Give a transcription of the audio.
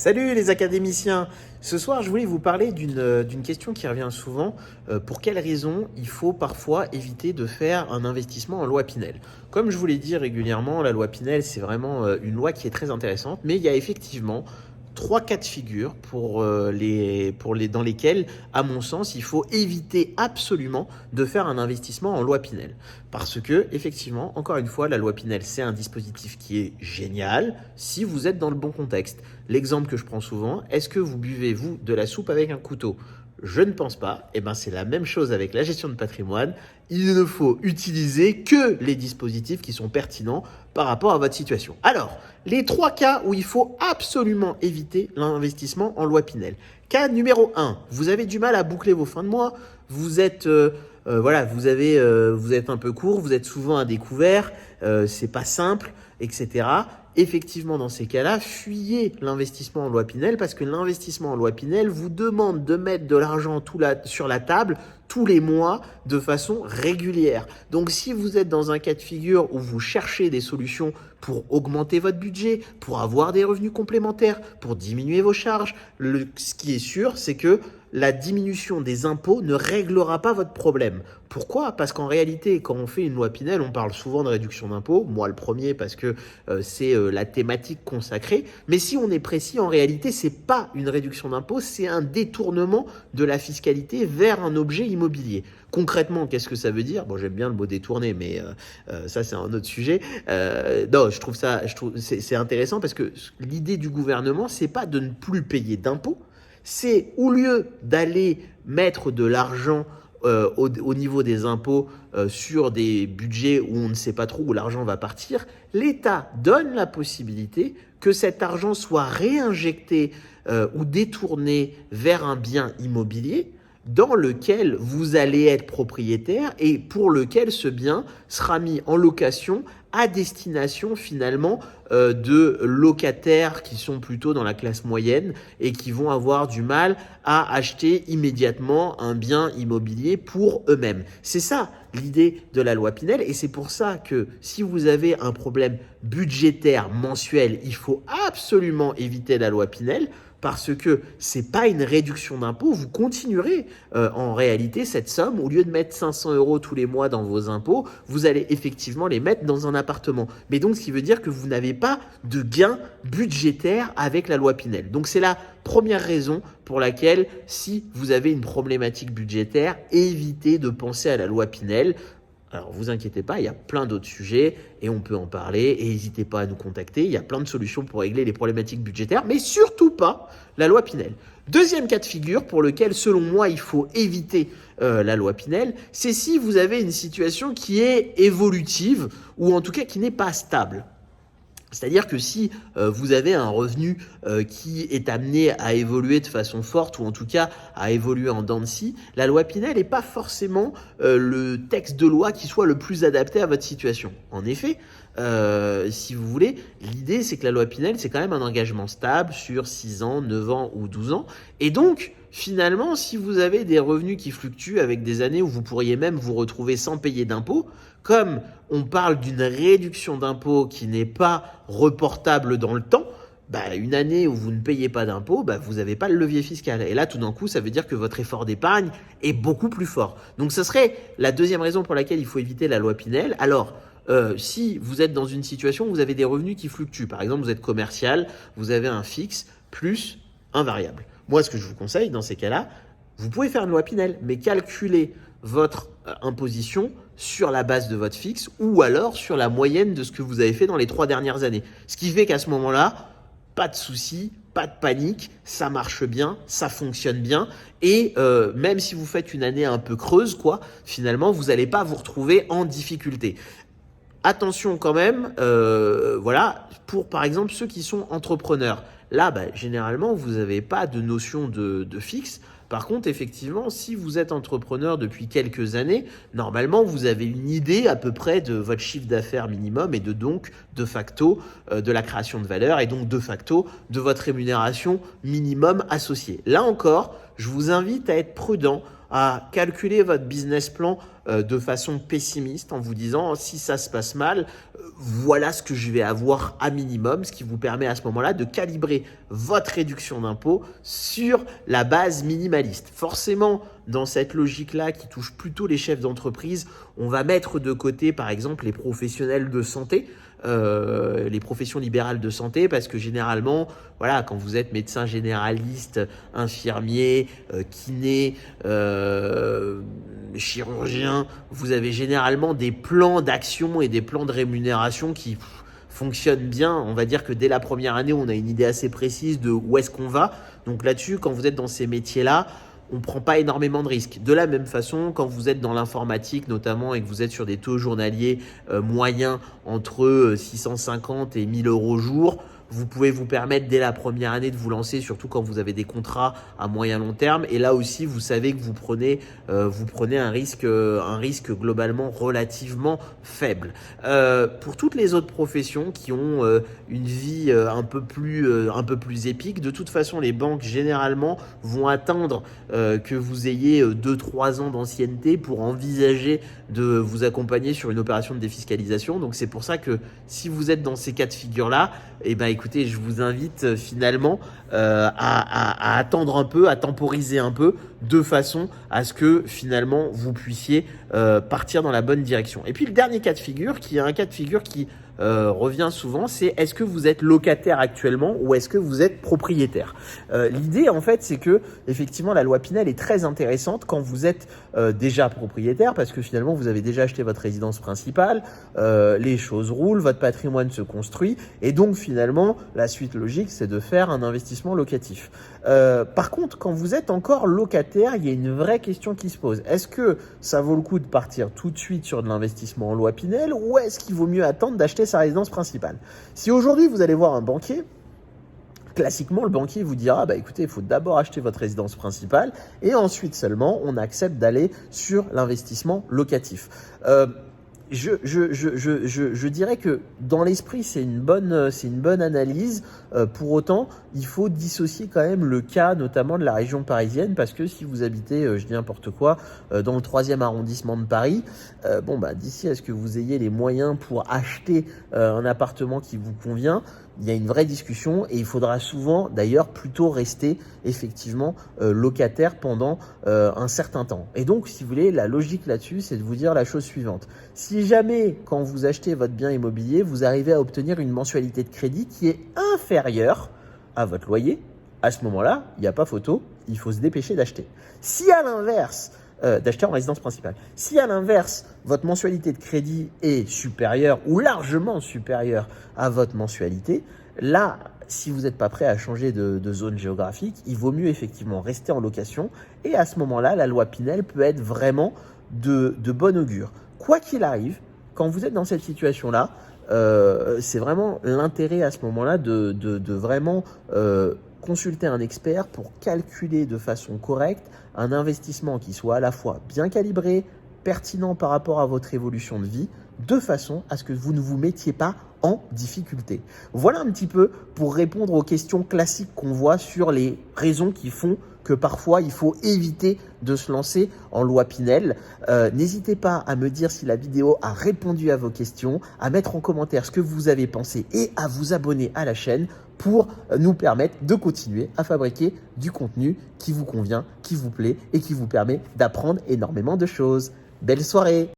Salut les académiciens! Ce soir, je voulais vous parler d'une question qui revient souvent. Pour quelles raisons il faut parfois éviter de faire un investissement en loi Pinel? Comme je vous l'ai dit régulièrement, la loi Pinel, c'est vraiment une loi qui est très intéressante, mais il y a effectivement trois cas de figure dans lesquels, à mon sens, il faut éviter absolument de faire un investissement en loi Pinel. Parce que, effectivement, encore une fois, la loi Pinel, c'est un dispositif qui est génial si vous êtes dans le bon contexte. L'exemple que je prends souvent, est-ce que vous buvez, vous, de la soupe avec un couteau? Je ne pense pas. Eh ben, c'est la même chose avec la gestion de patrimoine. Il ne faut utiliser que les dispositifs qui sont pertinents par rapport à votre situation. Alors, les trois cas où il faut absolument éviter l'investissement en loi Pinel. Cas numéro 1, vous avez du mal à boucler vos fins de mois, vous êtes vous êtes un peu court, vous êtes souvent à découvert, c'est pas simple, etc. Effectivement, dans ces cas-là, fuyez l'investissement en loi Pinel parce que l'investissement en loi Pinel vous demande de mettre de l'argent sur la table tous les mois de façon régulière. Donc, si vous êtes dans un cas de figure où vous cherchez des solutions pour augmenter votre budget, pour avoir des revenus complémentaires, pour diminuer vos charges, ce qui est sûr, c'est que la diminution des impôts ne réglera pas votre problème. Pourquoi? Parce qu'en réalité, quand on fait une loi Pinel, on parle souvent de réduction d'impôts. Moi, le premier, parce que c'est la thématique consacrée. Mais si on est précis, en réalité, c'est pas une réduction d'impôts, c'est un détournement de la fiscalité vers un objet immobilier. Concrètement, qu'est-ce que ça veut dire? Bon, j'aime bien le mot détourner, mais ça, c'est un autre sujet. Non, c'est intéressant parce que l'idée du gouvernement, c'est pas de ne plus payer d'impôts. C'est au lieu d'aller mettre de l'argent au niveau des impôts sur des budgets où on ne sait pas trop où l'argent va partir, l'État donne la possibilité que cet argent soit réinjecté ou détourné vers un bien immobilier dans lequel vous allez être propriétaire et pour lequel ce bien sera mis en location à destination finalement de locataires qui sont plutôt dans la classe moyenne et qui vont avoir du mal à acheter immédiatement un bien immobilier pour eux-mêmes. C'est ça l'idée de la loi Pinel et c'est pour ça que si vous avez un problème budgétaire mensuel, il faut absolument éviter la loi Pinel parce que c'est pas une réduction d'impôt, vous continuerez en réalité cette somme, au lieu de mettre 500 € tous les mois dans vos impôts, vous allez effectivement les mettre dans un appartement. Mais donc, ce qui veut dire que vous n'avez pas de gain budgétaire avec la loi Pinel. Donc, c'est la première raison pour laquelle, si vous avez une problématique budgétaire, évitez de penser à la loi Pinel. Alors, vous inquiétez pas, il y a plein d'autres sujets et on peut en parler et n'hésitez pas à nous contacter. Il y a plein de solutions pour régler les problématiques budgétaires, mais surtout pas la loi Pinel. Deuxième cas de figure pour lequel, selon moi, il faut éviter la loi Pinel, c'est si vous avez une situation qui est évolutive ou en tout cas qui n'est pas stable. C'est-à-dire que si vous avez un revenu qui est amené à évoluer de façon forte ou en tout cas à évoluer en dents de scie, la loi Pinel n'est pas forcément le texte de loi qui soit le plus adapté à votre situation. En effet, si vous voulez, l'idée c'est que la loi Pinel c'est quand même un engagement stable sur 6 ans, 9 ans ou 12 ans. Et donc, finalement, si vous avez des revenus qui fluctuent avec des années où vous pourriez même vous retrouver sans payer d'impôts, comme on parle d'une réduction d'impôts qui n'est pas reportable dans le temps, une année où vous ne payez pas d'impôts, vous n'avez pas le levier fiscal. Et là, tout d'un coup, ça veut dire que votre effort d'épargne est beaucoup plus fort. Donc, ce serait la deuxième raison pour laquelle il faut éviter la loi Pinel. Alors, si vous êtes dans une situation où vous avez des revenus qui fluctuent, par exemple, vous êtes commercial, vous avez un fixe plus un variable. Moi, ce que je vous conseille dans ces cas-là, vous pouvez faire une loi Pinel, mais calculez votre imposition sur la base de votre fixe ou alors sur la moyenne de ce que vous avez fait dans les 3 dernières années. Ce qui fait qu'à ce moment-là, pas de souci, pas de panique, ça marche bien, ça fonctionne bien et même si vous faites une année un peu creuse, finalement, vous n'allez pas vous retrouver en difficulté. Attention quand même, pour par exemple ceux qui sont entrepreneurs. Là, généralement, vous n'avez pas de notion de fixe. Par contre, effectivement, si vous êtes entrepreneur depuis quelques années, normalement, vous avez une idée à peu près de votre chiffre d'affaires minimum et de facto, de la création de valeur et donc, de facto, de votre rémunération minimum associée. Là encore, je vous invite à être prudent, à calculer votre business plan de façon pessimiste en vous disant si ça se passe mal, voilà ce que je vais avoir à minimum, ce qui vous permet à ce moment-là de calibrer votre réduction d'impôt sur la base minimaliste. Forcément, dans cette logique-là qui touche plutôt les chefs d'entreprise, on va mettre de côté par exemple les professionnels de santé, les professions libérales de santé, parce que généralement, voilà, quand vous êtes médecin généraliste, infirmier, kiné, chirurgien, vous avez généralement des plans d'action et des plans de rémunération qui fonctionnent bien. On va dire que dès la première année, on a une idée assez précise de où est-ce qu'on va. Donc là-dessus, quand vous êtes dans ces métiers-là, on ne prend pas énormément de risques. De la même façon, quand vous êtes dans l'informatique notamment et que vous êtes sur des taux journaliers moyens entre 650 et 1000 euros jour, vous pouvez vous permettre dès la première année de vous lancer, surtout quand vous avez des contrats à moyen long terme. Et là aussi, vous savez que vous prenez un risque globalement relativement faible. Pour toutes les autres professions qui ont une vie un peu plus épique, de toute façon, les banques généralement vont attendre que vous ayez 2-3 ans d'ancienneté pour envisager de vous accompagner sur une opération de défiscalisation. Donc c'est pour ça que si vous êtes dans ces cas de figure-là, eh ben écoutez, je vous invite finalement à attendre un peu, à temporiser un peu, de façon à ce que finalement vous puissiez partir dans la bonne direction. Et puis le dernier cas de figure, qui est un cas de figure qui revient souvent, c'est est-ce que vous êtes locataire actuellement ou est-ce que vous êtes propriétaire? L'idée en fait, c'est que effectivement la loi Pinel est très intéressante quand vous êtes déjà propriétaire, parce que finalement vous avez déjà acheté votre résidence principale, les choses roulent, votre patrimoine se construit, et donc finalement la suite logique c'est de faire un investissement locatif. Par contre, quand vous êtes encore locataire, il y a une vraie question qui se pose. Est-ce que ça vaut le coup de partir tout de suite sur de l'investissement en loi Pinel, ou est-ce qu'il vaut mieux attendre d'acheter sa résidence principale? Si aujourd'hui vous allez voir un banquier, classiquement, le banquier vous dira, bah écoutez, il faut d'abord acheter votre résidence principale et ensuite seulement on accepte d'aller sur l'investissement locatif. Je dirais que dans l'esprit, c'est une bonne analyse. Pour autant, il faut dissocier quand même le cas notamment de la région parisienne, parce que si vous habitez, je dis n'importe quoi, dans le 3e arrondissement de Paris, d'ici à ce que vous ayez les moyens pour acheter un appartement qui vous convient, il y a une vraie discussion et il faudra souvent d'ailleurs plutôt rester effectivement locataire pendant un certain temps. Et donc, si vous voulez, la logique là-dessus, c'est de vous dire la chose suivante. Si jamais, quand vous achetez votre bien immobilier, vous arrivez à obtenir une mensualité de crédit qui est inférieure à votre loyer, à ce moment-là, il n'y a pas photo, il faut se dépêcher d'acheter. Si à l'inverse, d'acheter en résidence principale. Si à l'inverse, votre mensualité de crédit est supérieure ou largement supérieure à votre mensualité, là, si vous n'êtes pas prêt à changer de zone géographique, il vaut mieux effectivement rester en location, et à ce moment-là, la loi Pinel peut être vraiment de bon augure. Quoi qu'il arrive, quand vous êtes dans cette situation-là, c'est vraiment l'intérêt à ce moment-là de vraiment consulter un expert pour calculer de façon correcte un investissement qui soit à la fois bien calibré, pertinent par rapport à votre évolution de vie, de façon à ce que vous ne vous mettiez pas en difficulté. Voilà un petit peu pour répondre aux questions classiques qu'on voit sur les raisons qui font que parfois il faut éviter de se lancer en loi Pinel. N'hésitez pas à me dire si la vidéo a répondu à vos questions, à mettre en commentaire ce que vous avez pensé et à vous abonner à la chaîne pour nous permettre de continuer à fabriquer du contenu qui vous convient, qui vous plaît et qui vous permet d'apprendre énormément de choses. Belle soirée!